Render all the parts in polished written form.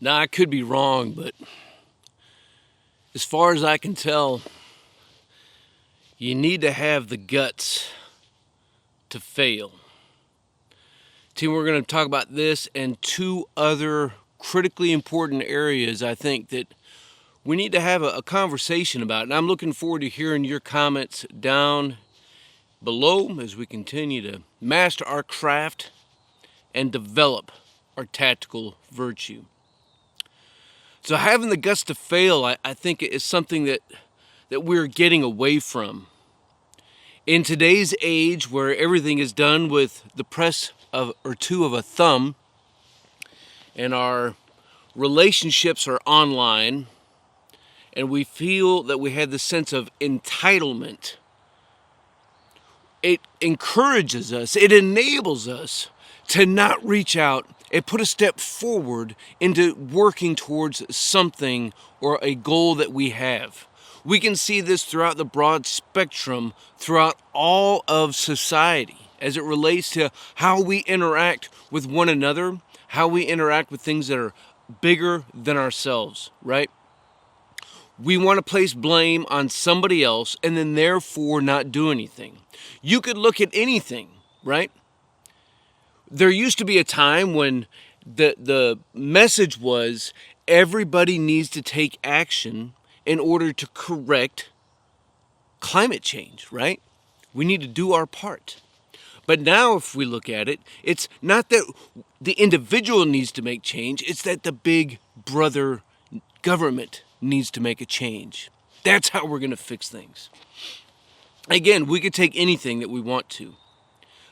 Now, I could be wrong, but as far as I can tell, you need to have the guts to fail. Team, we're going to talk about this and two other critically important areas I think that we need to have a conversation about. And I'm looking forward to hearing your comments down below as we continue to master our craft and develop our tactical virtue. So having the guts to fail, I think, is something that we're getting away from. In today's age where everything is done with the press of or two of a thumb, and our relationships are online, and we feel that we have this sense of entitlement, it encourages us, it enables us to not reach out and put a step forward into working towards something or a goal that we have. We can see this throughout the broad spectrum, throughout all of society, as it relates to how we interact with one another, how we interact with things that are bigger than ourselves, right? We want to place blame on somebody else and then therefore not do anything. You could look at anything, right? There used to be a time when the message was everybody needs to take action in order to correct climate change, right? We need to do our part. But now if we look at it, it's not that the individual needs to make change, it's that the big brother government needs to make a change. That's how we're going to fix things. Again, we could take anything that we want to,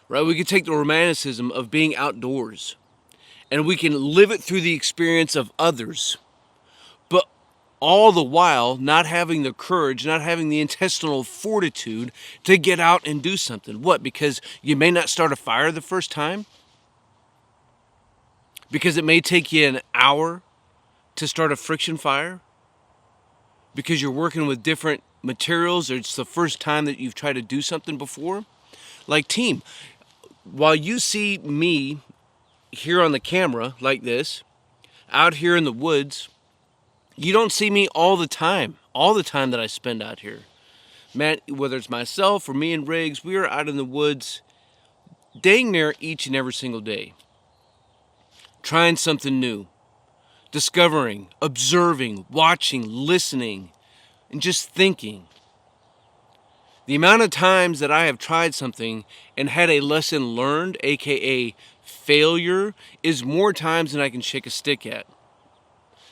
right? We could take the romanticism of being outdoors and we can live it through the experience of others, but all the while not having the courage, not having the intestinal fortitude to get out and do something. What? Because you may not start a fire the first time? Because it may take you an hour to start a friction fire? Because you're working with different materials or it's the first time that you've tried to do something before? Like, team, while you see me here on the camera like this, out here in the woods, you don't see me all the time that I spend out here. Man, whether it's myself or me and Riggs, we are out in the woods dang near each and every single day. Trying something new. Discovering, observing, watching, listening, and just thinking. The amount of times that I have tried something and had a lesson learned, aka failure, is more times than I can shake a stick at.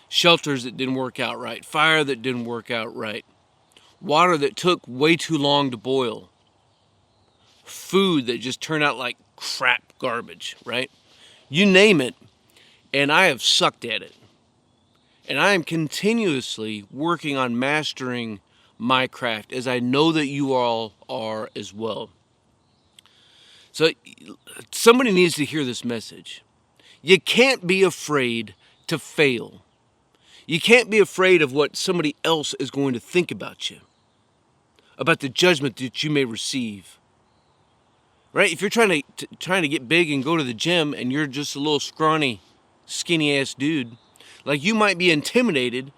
Shelters that didn't work out right, fire that didn't work out right, water that took way too long to boil, food that just turned out like crap garbage, right? You name it, and I have sucked at it. And I am continuously working on mastering my craft, as I know that you all are as well. So somebody needs to hear this message. You can't be afraid to fail. You can't be afraid of what somebody else is going to think about you, about the judgment that you may receive. Right? If you're trying to get big and go to the gym and you're just a little scrawny, skinny ass dude, like, you might be intimidated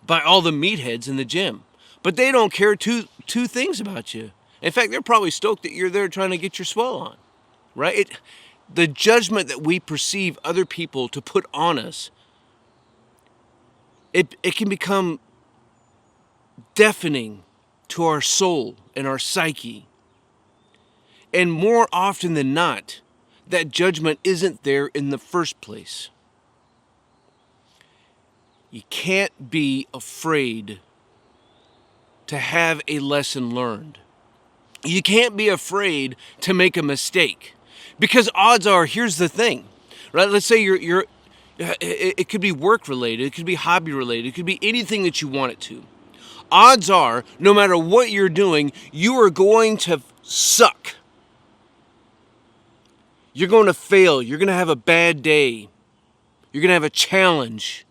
by all the meatheads in the gym, but they don't care two things about you. In fact, they're probably stoked that you're there trying to get your swell on, right? The judgment that we perceive other people to put on us, it can become deafening to our soul and our psyche. And more often than not, that judgment isn't there in the first place. You can't be afraid to have a lesson learned. You can't be afraid to make a mistake. Because odds are, here's the thing, right? Let's say it could be work related, it could be hobby related, it could be anything that you want it to. Odds are, no matter what you're doing, you are going to suck. You're going to fail. You're going to have a bad day. You're going to have a challenge.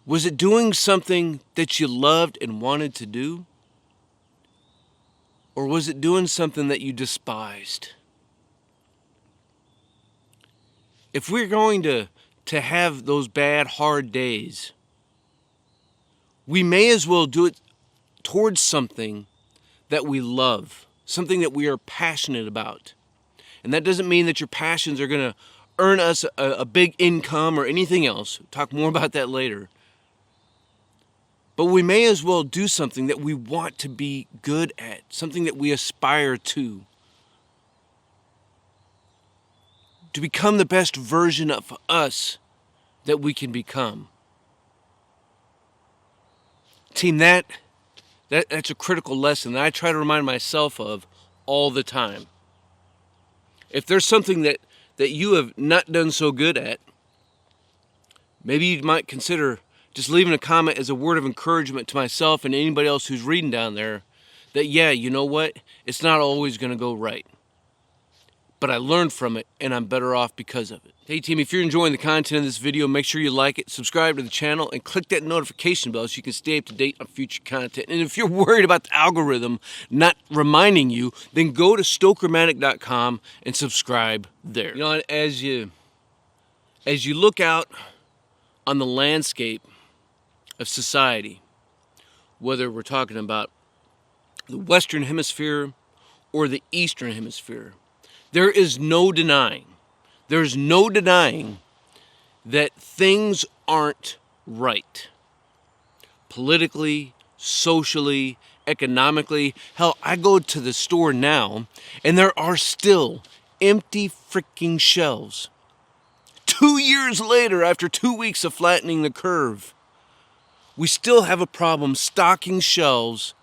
Was it doing something that you loved and wanted to do? Or was it doing something that you despised? If we're going to have those bad, hard days, we may as well do it towards something that we love, something that we are passionate about. And that doesn't mean that your passions are going to earn us a big income or anything else. We'll talk more about that later. But we may as well do something that we want to be good at, something that we aspire to become the best version of us that we can become. Team, that's a critical lesson that I try to remind myself of all the time. If there's something that you have not done so good at, maybe you might consider just leaving a comment as a word of encouragement to myself and anybody else who's reading down there that, yeah, you know what? It's not always going to go right. But I learned from it, and I'm better off because of it. Hey team, if you're enjoying the content of this video, make sure you like it, subscribe to the channel, and click that notification bell so you can stay up to date on future content. And if you're worried about the algorithm not reminding you, then go to stokermatic.com and subscribe there. You know, as you look out on the landscape of society, whether we're talking about the Western Hemisphere or the Eastern Hemisphere, there's no denying that things aren't right. Politically, socially, economically. Hell, I go to the store now and there are still empty freaking shelves. 2 years later, after 2 weeks of flattening the curve, we still have a problem stocking shelves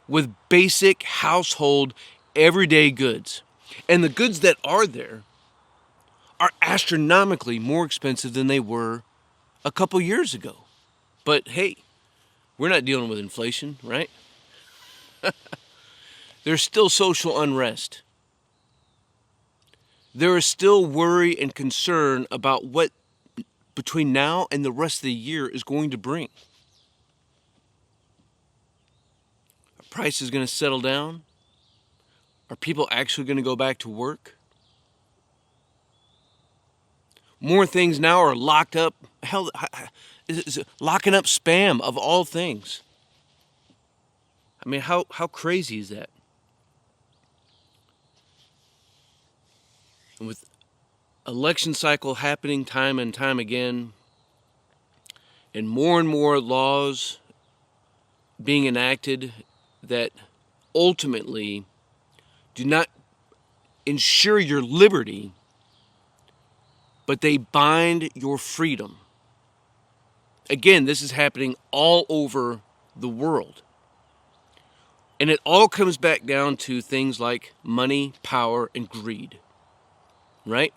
with basic household everyday goods. And the goods that are there are astronomically more expensive than they were a couple years ago. But hey, we're not dealing with inflation, right? There's still social unrest. There is still worry and concern about what between now and the rest of the year is going to bring. Are prices going to settle down? Are people actually going to go back to work? More things now are locked up. Hell, locking up spam of all things. I mean, how crazy is that? And with election cycle happening time and time again, and more laws being enacted that ultimately do not ensure your liberty, but they bind your freedom. Again, this is happening all over the world. And it all comes back down to things like money, power, and greed. Right?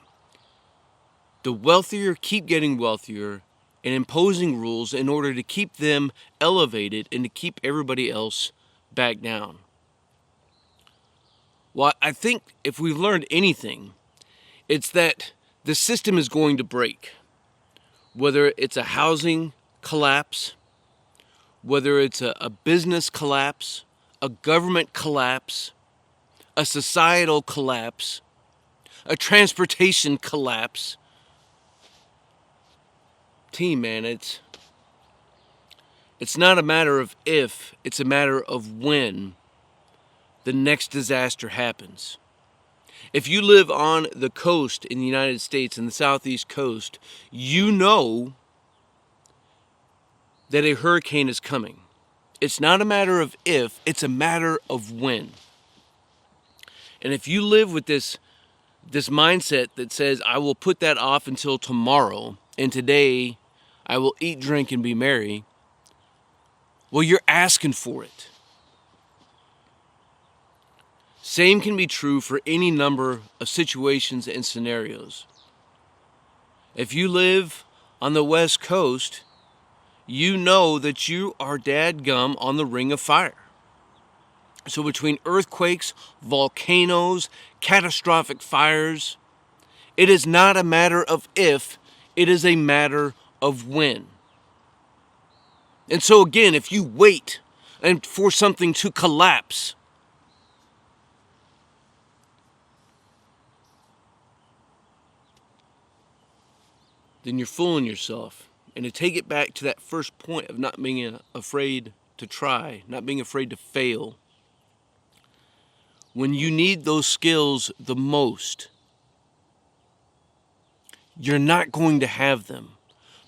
The wealthier keep getting wealthier and imposing rules in order to keep them elevated and to keep everybody else back down. Well, I think if we've learned anything, it's that the system is going to break. Whether it's a housing collapse, whether it's a business collapse, a government collapse, a societal collapse, a transportation collapse. Team, man, it's not a matter of if, it's a matter of when the next disaster happens. If you live on the coast in the United States, in the southeast coast, you know that a hurricane is coming. It's not a matter of if, it's a matter of when. And if you live with this mindset that says, I will put that off until tomorrow, and today I will eat, drink, and be merry, well, you're asking for it. Same can be true for any number of situations and scenarios. If you live on the West Coast, you know that you are dadgum on the ring of fire. So between earthquakes, volcanoes, catastrophic fires, it is not a matter of if, it is a matter of when. And so again, if you wait and for something to collapse, then you're fooling yourself. And to take it back to that first point of not being afraid to try, not being afraid to fail, when you need those skills the most, you're not going to have them,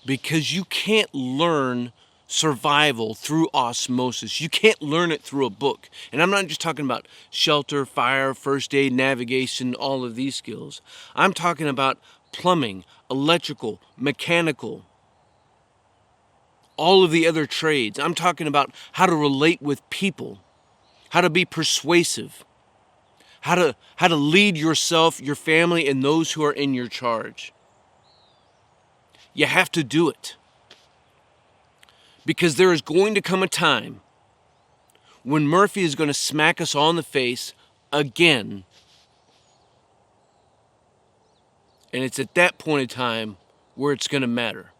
because you can't learn survival through osmosis. You can't learn it through a book. And I'm not just talking about shelter, fire, first aid, navigation, all of these skills. I'm talking about plumbing, electrical, mechanical, all of the other trades. I'm talking about how to relate with people, how to be persuasive, how to lead yourself, your family, and those who are in your charge. You have to do it. Because there is going to come a time when Murphy is going to smack us all in the face again. And it's at that point in time where it's going to matter.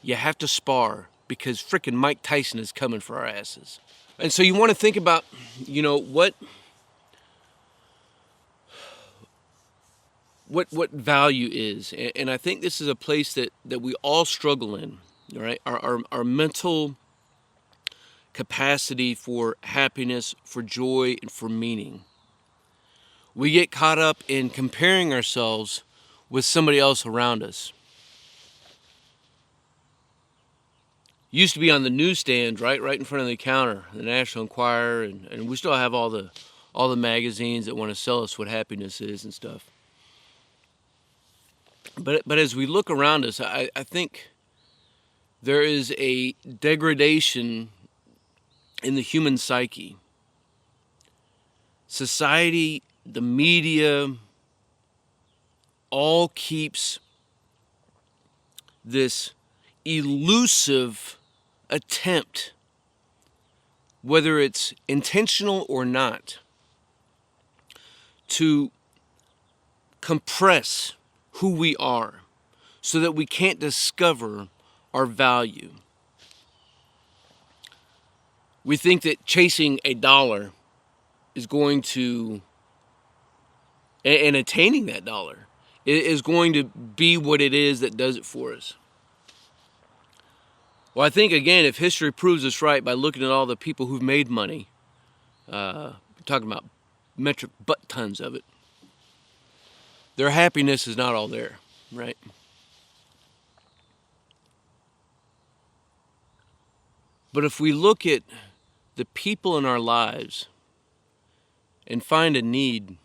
You have to spar, because frickin' Mike Tyson is coming for our asses. And so you want to think about, what value is. And I think this is a place that we all struggle in, all right? Our mental capacity for happiness, for joy, and for meaning. We get caught up in comparing ourselves with somebody else around us. Used to be on the newsstand, right in front of the counter, the National Enquirer, and we still have all the magazines that want to sell us what happiness is and stuff. But as we look around us, I think there is a degradation in the human psyche. Society, the media, all keeps this elusive attempt, whether it's intentional or not, to compress who we are so that we can't discover our value. We think that chasing a dollar is going to, and attaining that dollar is going to be what it is that does it for us. Well, I think, again, if history proves us right by looking at all the people who've made money, talking about metric butt tons of it, their happiness is not all there, right? But if we look at the people in our lives and find a need,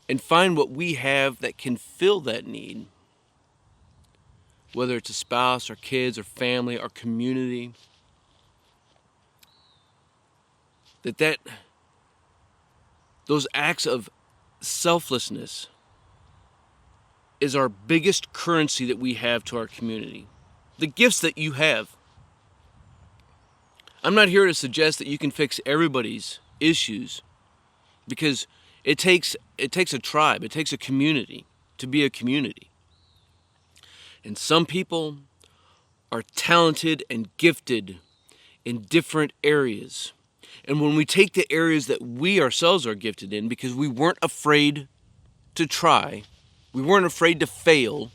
and find what we have that can fill that need, whether it's a spouse, or kids, or family, or community, those acts of selflessness is our biggest currency that we have to our community. The gifts that you have. I'm not here to suggest that you can fix everybody's issues, because it takes a tribe, it takes a community to be a community. And some people are talented and gifted in different areas. And when we take the areas that we ourselves are gifted in, because we weren't afraid to try, we weren't afraid to fail,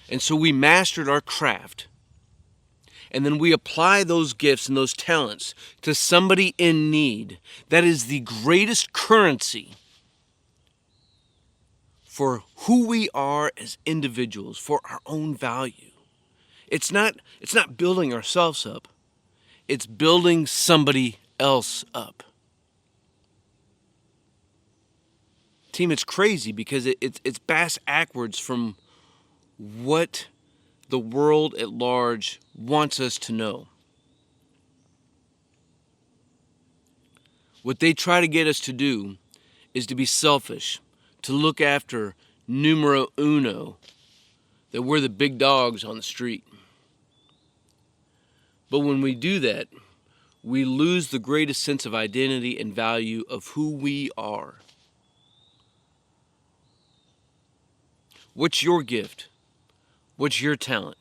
and so we mastered our craft, and then we apply those gifts and those talents to somebody in need, that is the greatest currency for who we are as individuals, for our own value. It's not building ourselves up. It's building somebody else up. Team, it's crazy, because it's bass backwards from what the world at large wants us to know. What they try to get us to do is to be selfish, to look after numero uno, that we're the big dogs on the street. But when we do that, we lose the greatest sense of identity and value of who we are. What's your gift? What's your talent?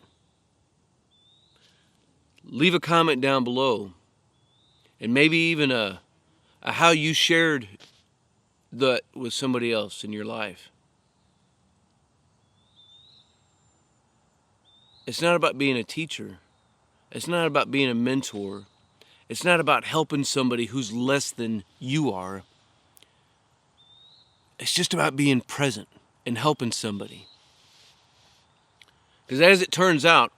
Leave a comment down below, and maybe even a how you shared that with somebody else in your life. It's not about being a teacher. It's not about being a mentor. It's not about helping somebody who's less than you are. It's just about being present and helping somebody. Because as it turns out,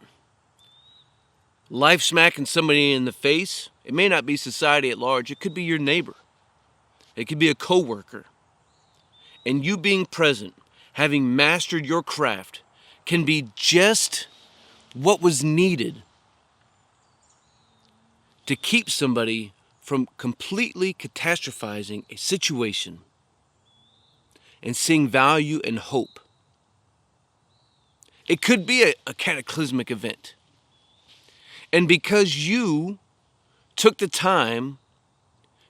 life smacking somebody in the face, it may not be society at large. It could be your neighbor. It could be a coworker. And you being present, having mastered your craft, can be just what was needed to keep somebody from completely catastrophizing a situation and seeing value and hope. It could be a cataclysmic event. And because you took the time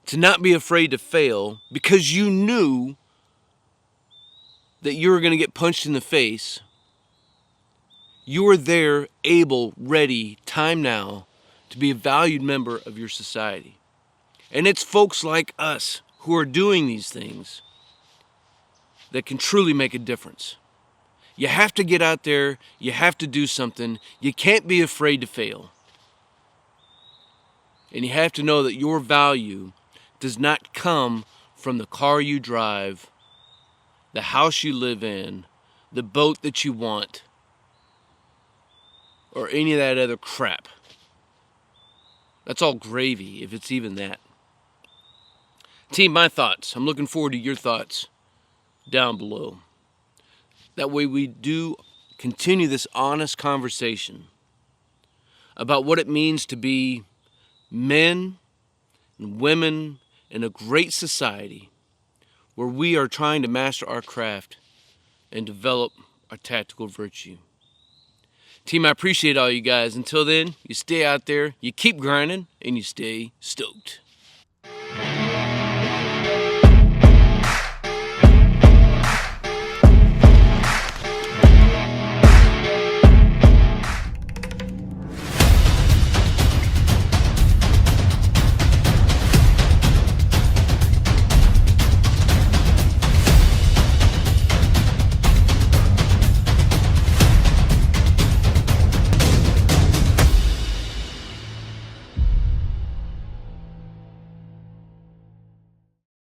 to not be afraid to fail, because you knew that you were going to get punched in the face, you are there, able, ready, time now, to be a valued member of your society. And it's folks like us who are doing these things that can truly make a difference. You have to get out there, you have to do something, you can't be afraid to fail. And you have to know that your value does not come from the car you drive, the house you live in, the boat that you want, or any of that other crap. That's all gravy, if it's even that. Team, my thoughts. I'm looking forward to your thoughts down below. That way we do continue this honest conversation about what it means to be men and women in a great society where we are trying to master our craft and develop our tactical virtue. Team, I appreciate all you guys. Until then, you stay out there, you keep grinding, and you stay stoked.